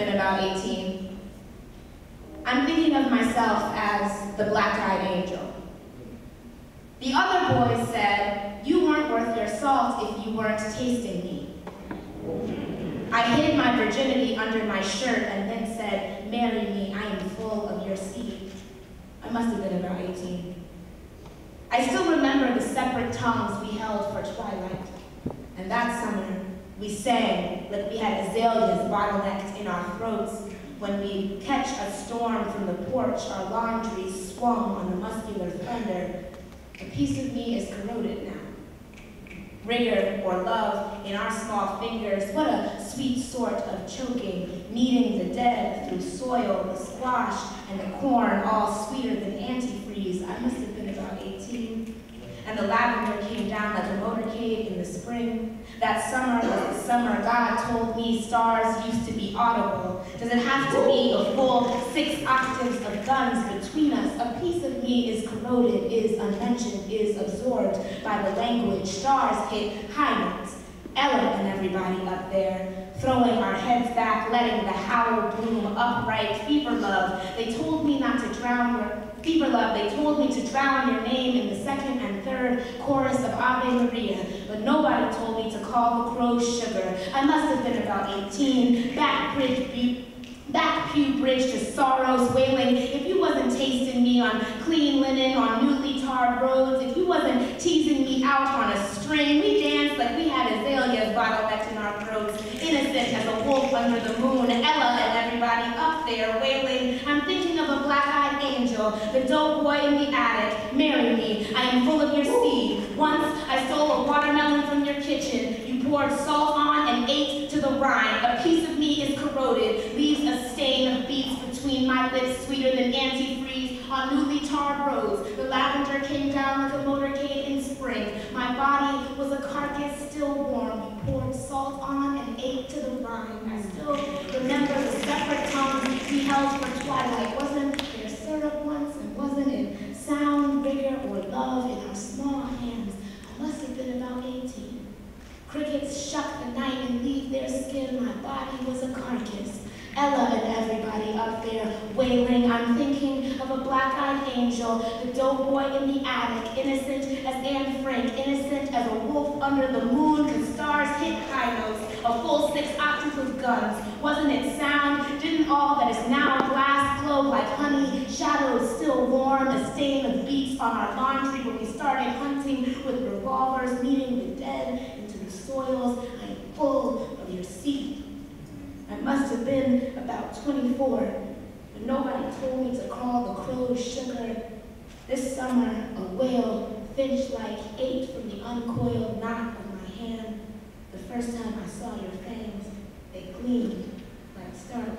been about 18. I'm thinking of myself as the black-eyed angel. The other boys said, you weren't worth your salt if you weren't tasting me. I hid my virginity under my shirt and then said, marry me, I am full of your seed. I must have been about 18. I still remember the separate tongues we held for twilight. And that summer, we sang like we had azaleas bottlenecked in our throats. When we'd catch a storm from the porch, our lawn trees swung on the muscular thunder. A piece of me is corroded now. Rigor or love in our small fingers, what a sweet sort of choking, kneading the dead through soil, the squash and the corn, all sweeter than antifreeze. I must have been about 18. And the lavender came down like a motorcade in the spring. That summer was the summer God told me stars used to be audible. Does it have to be a full 6 octaves of guns between us? A piece of me is corroded, is unmentioned, is absorbed by the language. Stars hit high notes. Ella and everybody up there, throwing our heads back, letting the howl bloom upright. Fever love, they told me not to drown your Fever love, they told me to drown your name in the second and third chorus of Ave Maria, but nobody told me to call the crows sugar. I must have been about 18, back pew bridge to sorrows wailing. If you wasn't tasting me on clean linen, on newly tarred roads, if you wasn't teasing me out on a string, we danced like we had azaleas bottlenecked in our throats, innocent as a wolf under the moon. Ella and everybody up there wailing. I'm thinking of a black-eyed angel, the dope boy in the attic. Marry me, I am full of your seed. Once I stole a watermelon from your kitchen. You poured salt on and ate to the rind. A piece of me is corroded, leaves a stain of beets between my lips, sweeter than antifreeze on newly tarred roads. The lavender came down like a motorcade in spring. My body was a carcass still warm. You poured salt on and ate to the rind. I still remember the separate tongues we held for twilight. Wasn't there syrup once, and wasn't it sound, vigor, or love in our small hands? I must have been about 18. Crickets shuck the night and leave their skin. My body was a carcass. Ella and everybody up there wailing. I'm thinking of a black-eyed angel, the dope boy in the attic, innocent as Anne Frank, innocent as a wolf under the moon, cause stars hit high notes, a full 6 octaves of guns. Wasn't it sound? Didn't all that is now glass glow like honey, shadows still warm, a stain of beets on our lawn tree when we started hunting with revolvers, meeting the dead into the soils. I am full of your seed. I must have been about 24, but nobody told me to call the crows sugar. This summer, a whale, finch-like, ate from the uncoiled knot of my hand. The first time I saw your fangs, they gleamed like starlight.